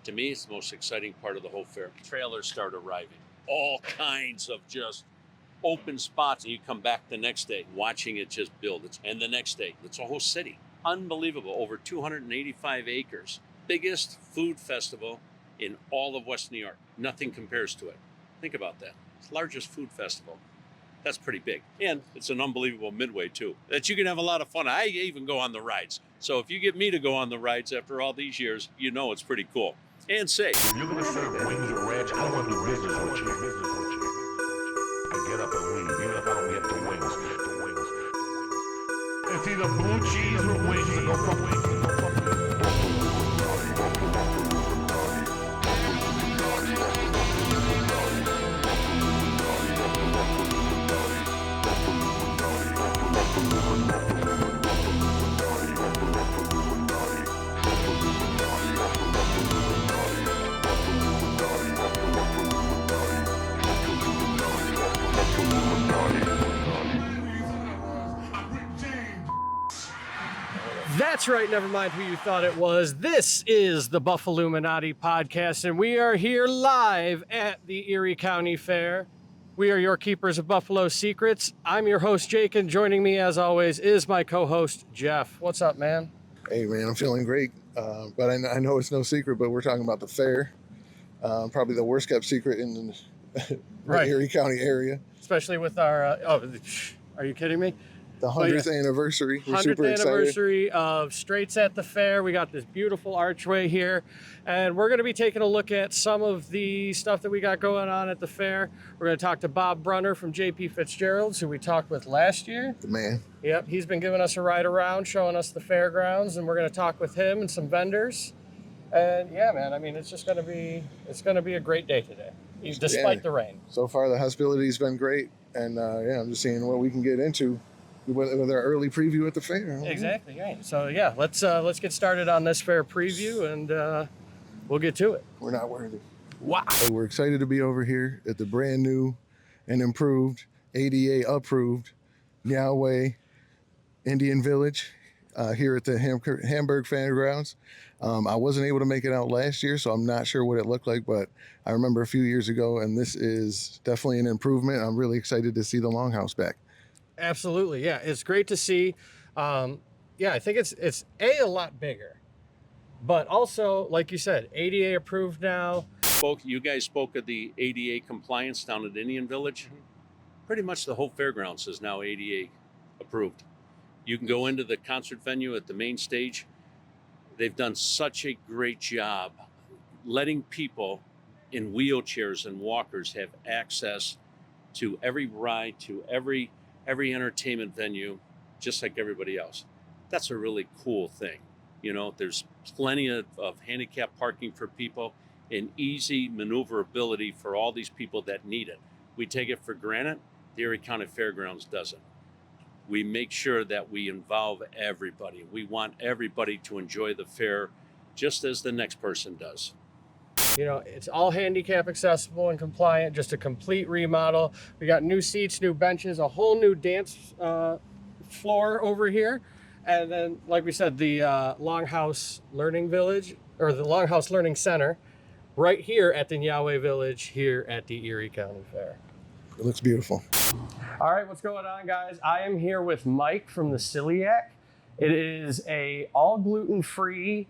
To me, it's the most exciting part of the whole fair. Trailers start arriving. All kinds of just open spots. And you come back the next day, watching it just build. And the next day, it's a whole city. Unbelievable. Over 285 acres. Biggest food festival in all of West New York. Nothing compares to it. Think about that. It's the largest food festival. That's pretty big. And it's an unbelievable midway, too, that you can have a lot of fun. I even go on the rides. So if you get me to go on the rides after all these years, you know it's pretty cool. And safe. If you're going to serve wings or ranch, I don't want to do business with you. I get up and leave, even if I don't get the wings. It's either blue cheese or wings. No fucking That's right, never mind who you thought it was. This is the Buffalluminati Podcast, and we are here live at the Erie County Fair. We are your keepers of Buffalo secrets. I'm your host, Jake, and joining me, as always, is my co-host, Jeff. What's up, man? Hey, man, I'm feeling great, but I know it's no secret, but we're talking about the fair. Probably the worst kept secret in the Erie County area. Especially with our, are you kidding me? The 100th anniversary. We're 100th super anniversary excited. of Straits at the Fair. We got this beautiful archway here, and we're going to be taking a look at some of the stuff that we got going on at the fair. We're going to talk to Bob Brunner from JP Fitzgerald's, who we talked with last year. The man. Yep, he's been giving us a ride around, showing us the fairgrounds, and we're going to talk with him and some vendors. And yeah, man, I mean, it's going to be a great day today, despite the rain. So far, the hospitality's been great, and I'm just seeing what we can get into with our early preview at the fair. Exactly, right. So yeah, let's get started on this fair preview, and we'll get to it. We're not worthy. Wow. So we're excited to be over here at the brand new and improved, ADA approved, Yahweh Indian Village here at the Hamburg Fairgrounds. I wasn't able to make it out last year, so I'm not sure what it looked like, but I remember a few years ago, and this is definitely an improvement. I'm really excited to see the Longhouse back. Absolutely, yeah. It's great to see. I think it's a lot bigger, but also, like you said, ADA approved now. You guys spoke of the ADA compliance down at Indian Village. Pretty much the whole fairgrounds is now ADA approved. You can go into the concert venue at the main stage. They've done such a great job letting people in wheelchairs and walkers have access to every ride, to every entertainment venue, just like everybody else. That's a really cool thing. You know, there's plenty of handicap parking for people and easy maneuverability for all these people that need it. We take it for granted. The Erie County Fairgrounds doesn't. We make sure that we involve everybody. We want everybody to enjoy the fair just as the next person does. You know, it's all handicap accessible and compliant, just a complete remodel. We got new seats, new benches, a whole new dance floor over here. And then, like we said, the Longhouse Learning Village, or the Longhouse Learning Center, right here at the Yahweh Village here at the Erie County Fair. It looks beautiful. All right, what's going on, guys? I am here with Mike from the Celiac. It is a all gluten-free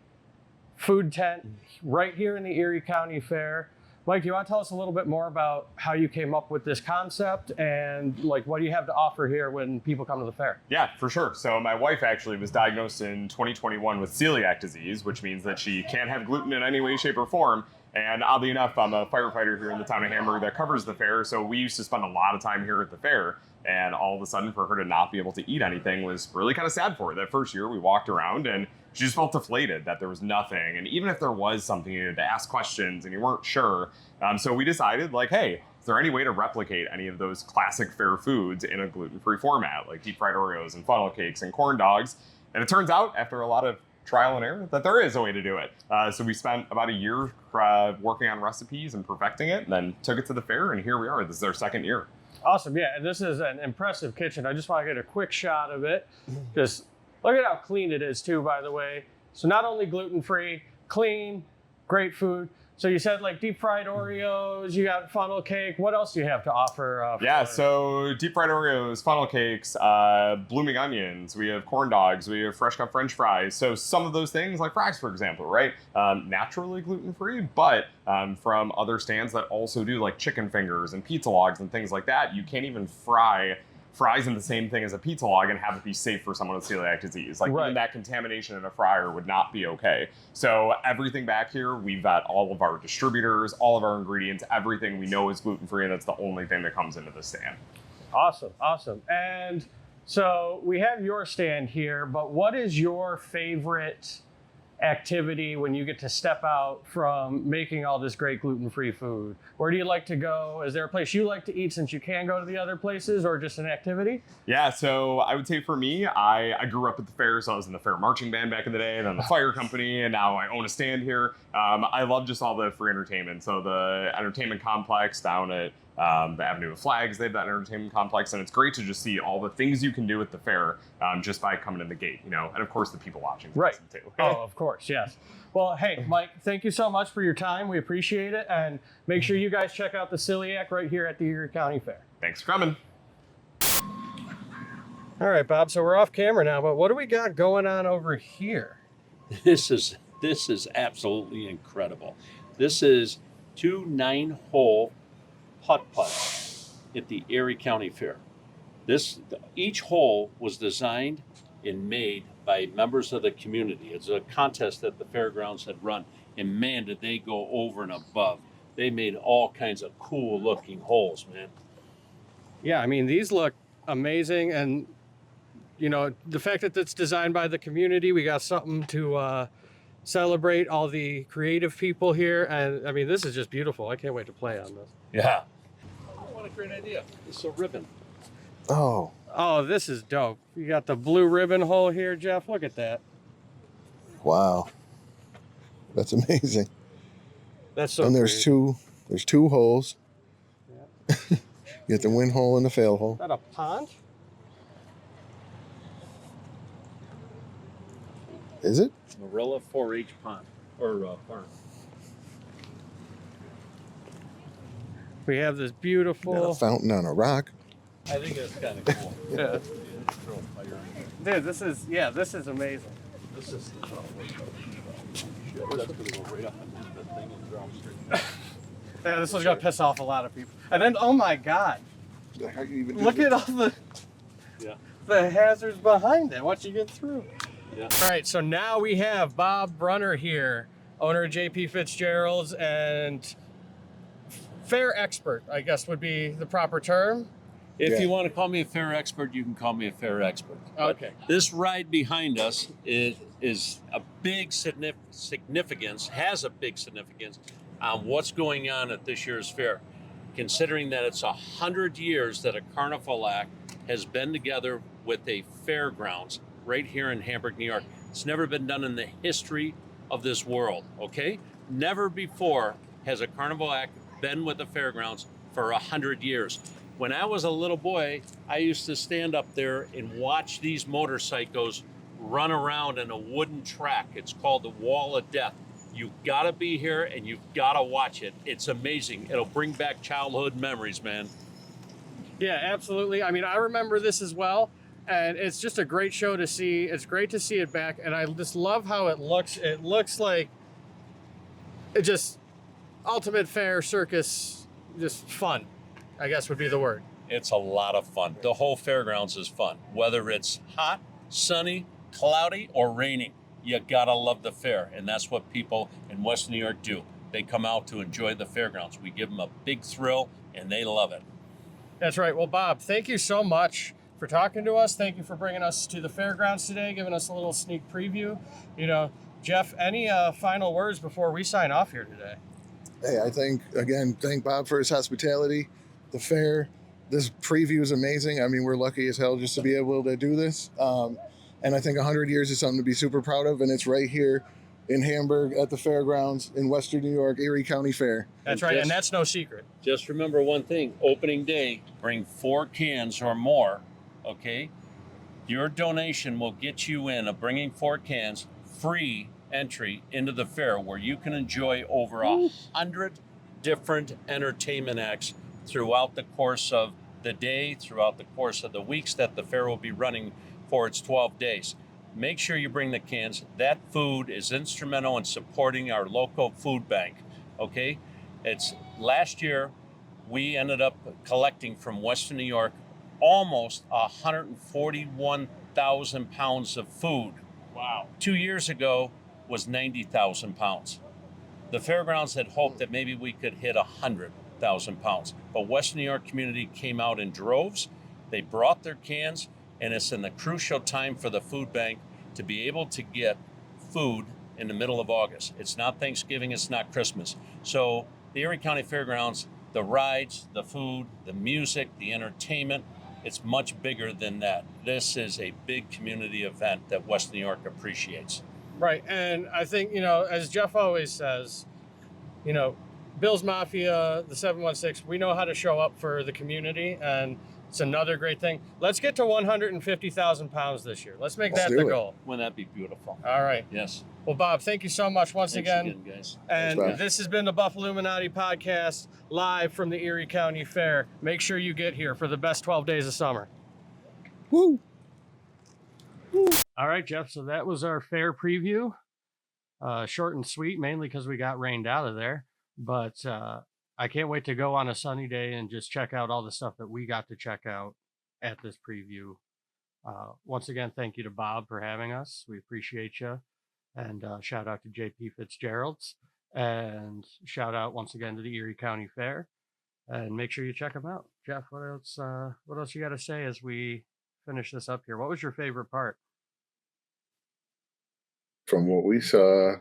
food tent right here in the Erie County Fair. Mike, do you want to tell us a little bit more about how you came up with this concept and like what do you have to offer here when people come to the fair? Yeah, for sure. So my wife actually was diagnosed in 2021 with celiac disease, which means that she can't have gluten in any way, shape, or form. And oddly enough, I'm a firefighter here in the town of Hamburg that covers the fair. So we used to spend a lot of time here at the fair. And all of a sudden, for her to not be able to eat anything was really kind of sad for her. That first year, we walked around and she just felt deflated that there was nothing. And even if there was something, you had to ask questions and you weren't sure. So we decided, like, hey, is there any way to replicate any of those classic fair foods in a gluten-free format, like deep fried Oreos and funnel cakes and corn dogs? And it turns out, after a lot of trial and error, that there is a way to do it. So we spent about a year working on recipes and perfecting it, and then took it to the fair, and here we are. This is our second year. Awesome, yeah, and this is an impressive kitchen. I just want to get a quick shot of it. Just look at how clean it is too, by the way. So not only gluten-free, clean, great food. So you said like deep fried Oreos, you got funnel cake. What else do you have to offer? Yeah, so deep fried Oreos, funnel cakes, blooming onions. We have corn dogs. We have fresh cut French fries. So some of those things, like fries, for example, right? Naturally gluten free, but from other stands that also do like chicken fingers and pizza logs and things like that, you can't even fry fries in the same thing as a pizza log and have it be safe for someone with celiac disease. Like even that contamination in a fryer would not be okay. So everything back here, we've got all of our distributors, all of our ingredients, everything we know is gluten-free, and that's the only thing that comes into the stand. Awesome, awesome. And so we have your stand here, but what is your favorite activity when you get to step out from making all this great gluten-free food? Where do you like to go? Is there a place you like to eat since you can go to the other places, or just an activity? Yeah, so I would say for me, I grew up at the fair, so I was in the fair marching band back in the day, and then the fire company, and now I own a stand here. I love just all the free entertainment. So the entertainment complex down at the Avenue of Flags, they have that entertainment complex, and it's great to just see all the things you can do at the fair just by coming in the gate, you know, and of course the people watching. Right. Too. Oh, of course, yes. Well, hey, Mike, thank you so much for your time. We appreciate it, and make sure you guys check out the Celiac right here at the Erie County Fair. Thanks for coming. All right, Bob, so we're off camera now, but what do we got going on over here? This is absolutely incredible. This is 2 9-hole putt-putts at the Erie County Fair. Each hole was designed and made by members of the community. It's a contest that the fairgrounds had run, and man, did they go over and above. They made all kinds of cool looking holes, man. Yeah, I mean, these look amazing, and you know, the fact that it's designed by the community, we got something to celebrate all the creative people here, and I mean, this is just beautiful. I can't wait to play on this. Yeah. What a great idea. It's a ribbon. Oh, this is dope. You got the blue ribbon hole here, Jeff. Look at that. wow. That's amazing. That's so And there's two holes. Yeah. You get the win hole and the fail hole. Is that a pond? Is it? Marilla 4-H pond or farm. We have this Got a beautiful. fountain on a rock. I think that's kind of cool. Yeah. Throw a fire in there. Dude, this is amazing. This is that's gonna go right up into the thing and drop straight. Yeah, this was gonna piss off a lot of people. And then, oh my God, How you even do look this? at all Yeah. the hazards behind it once you get through. Yeah. All right, so now we have Bob Brunner here, owner of JP Fitzgerald's and fair expert, I guess would be the proper term. If Yeah. you want to call me a fair expert, you can call me a fair expert. But Okay. this ride behind us is a big significance, has a big significance on what's going on at this year's fair, considering that it's 100 years that a Carnival Act has been together with a fairgrounds right here in Hamburg, New York. It's never been done in the history of this world, okay? Never before has a Carnival Act been with the fairgrounds for 100 years. When I was a little boy, I used to stand up there and watch these motorcycles run around in a wooden track. It's called the Wall of Death. You've got to be here and you've got to watch it. It's amazing. It'll bring back childhood memories, man. Yeah, absolutely. I mean, I remember this as well, and it's just a great show to see. It's great to see it back, and I just love how it looks. It looks like it just ultimate fair circus, just fun, I guess would be the word. It's a lot of fun. The whole fairgrounds is fun. Whether it's hot, sunny, cloudy, or raining, you gotta love the fair. And that's what people in West New York do. They come out to enjoy the fairgrounds. We give them a big thrill, and they love it. That's right. Well, Bob, thank you so much for talking to us. Thank you for bringing us to the fairgrounds today, giving us a little sneak preview. You know, Jeff, any final words before we sign off here today? Hey, I think, again, thank Bob for his hospitality. The fair, this preview is amazing. I mean, we're lucky as hell just to be able to do this. And I think 100 years is something to be super proud of. And it's right here in Hamburg at the fairgrounds in Western New York, Erie County Fair. That's right, and that's no secret. Just remember one thing, opening day, bring 4 cans or more, okay? Your donation will get you in of bringing 4 cans free entry into the fair where you can enjoy over 100 different entertainment acts throughout the course of the day, throughout the course of the weeks that the fair will be running for its 12 days. Make sure you bring the cans. That food is instrumental in supporting our local food bank, okay? It's last year we ended up collecting from Western New York almost 141,000 pounds of food. Wow. 2 years ago was 90,000 pounds. The fairgrounds had hoped that maybe we could hit 100,000 pounds, but Western New York community came out in droves. They brought their cans, and it's in the crucial time for the food bank to be able to get food in the middle of August. It's not Thanksgiving, it's not Christmas. So the Erie County Fairgrounds, the rides, the food, the music, the entertainment, it's much bigger than that. This is a big community event that West New York appreciates. Right. And I think, as Jeff always says, Bill's Mafia, the 716, we know how to show up for the community, and it's another great thing. Let's get to 150,000 pounds this year. Let's make that the goal. Wouldn't that be beautiful? All right. Yes. Well, Bob, thank you so much once Thanks again. guys. And Thanks, Bob. this has been the Buffalluminati Podcast, live from the Erie County Fair. Make sure you get here for the best 12 days of summer. Woo! All right, Jeff. So that was our fair preview. Short and sweet, mainly because we got rained out of there. But I can't wait to go on a sunny day and just check out all the stuff that we got to check out at this preview. Once again, thank you to Bob for having us. We appreciate you. And shout out to JP Fitzgerald's. And shout out once again to the Erie County Fair. And make sure you check them out. Jeff, what else you got to say as we finish this up here? What was your favorite part? From what we saw,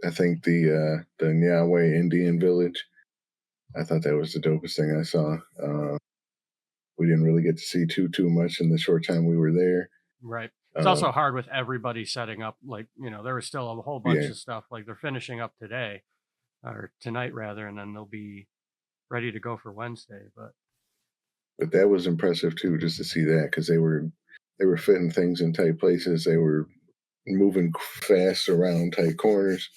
I think the Nyaway Indian Village, I thought that was the dopest thing I saw. We didn't really get to see too much in the short time we were there. Right. It's also hard with everybody setting up. Like, there was still a whole bunch of stuff. Like, they're finishing up today, or tonight rather, and then they'll be ready to go for Wednesday. But that was impressive too, just to see that, because they were fitting things in tight places. They were moving fast around tight corners.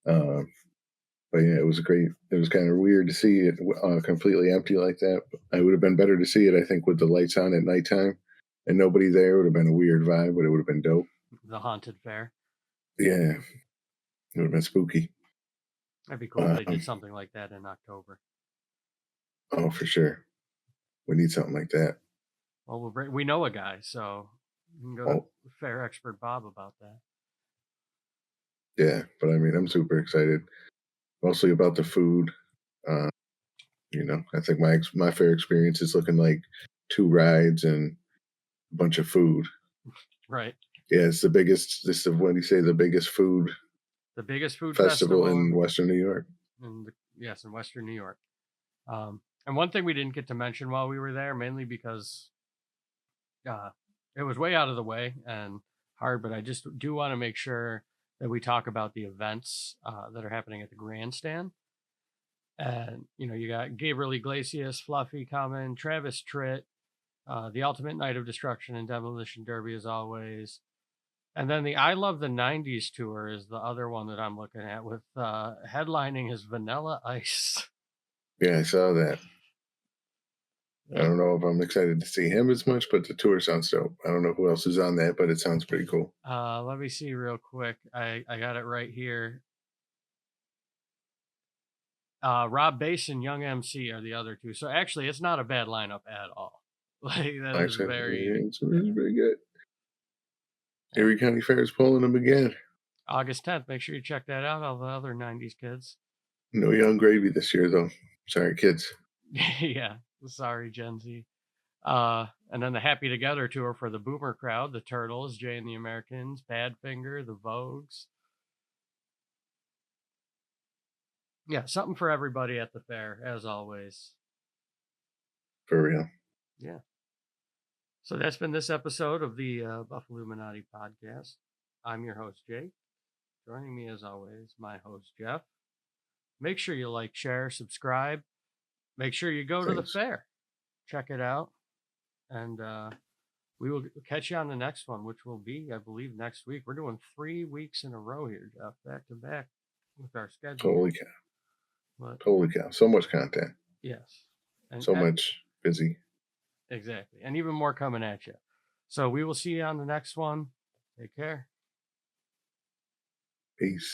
But yeah, it was great. It was kind of weird to see it completely empty like that. It would have been better to see it, I think, with the lights on at nighttime and nobody there. It would have been a weird vibe, but it would have been dope. The haunted fair. Yeah, it would have been spooky. That'd be cool if they did something like that in October. Oh, for sure. We need something like that. Well, we know a guy, so we can go to Fair Expert Bob about that. Yeah, but I mean, I'm super excited. Mostly about the food. I think my fair experience is looking like 2 rides and a bunch of food. Right. Yeah, it's the biggest. This is what do you say? The biggest food. The biggest food festival in Western New York. In Western New York. And one thing we didn't get to mention while we were there, mainly because it was way out of the way and hard, but I just do want to make sure that we talk about the events that are happening at the grandstand. And, you got Gabriel Iglesias, Fluffy coming, Travis Tritt, the Ultimate Night of Destruction and Demolition Derby as always. And then the I Love the 90s tour is the other one that I'm looking at, with headlining is Vanilla Ice. Yeah, I saw that. I don't know if I'm excited to see him as much, but the tour sounds dope. I don't know who else is on that, but it sounds pretty cool. Let me see real quick. I got it right here. Rob Bass and Young MC are the other two. So actually, it's not a bad lineup at all. It's very good. Erie County Fair is pulling them again. August 10th. Make sure you check that out. All the other 90s kids. No Young Gravy this year, though. Sorry, kids. Yeah. Sorry, Gen Z. And then the Happy Together tour for the Boomer crowd, the Turtles, Jay and the Americans, Badfinger, the Vogues. Yeah, something for everybody at the fair, as always. For real. Yeah. So that's been this episode of the Buffalluminati Podcast. I'm your host, Jake. Joining me, as always, my host, Jeff. Make sure you like, share, subscribe. Make sure you go to the fair. Check it out. And we will catch you on the next one, which will be, I believe, next week. We're doing 3 weeks in a row here, Jeff, back to back with our schedule. Holy cow. But Holy cow. So much content. yes. And So much busy. Exactly. And even more coming at you. So we will see you on the next one. Take care. Peace.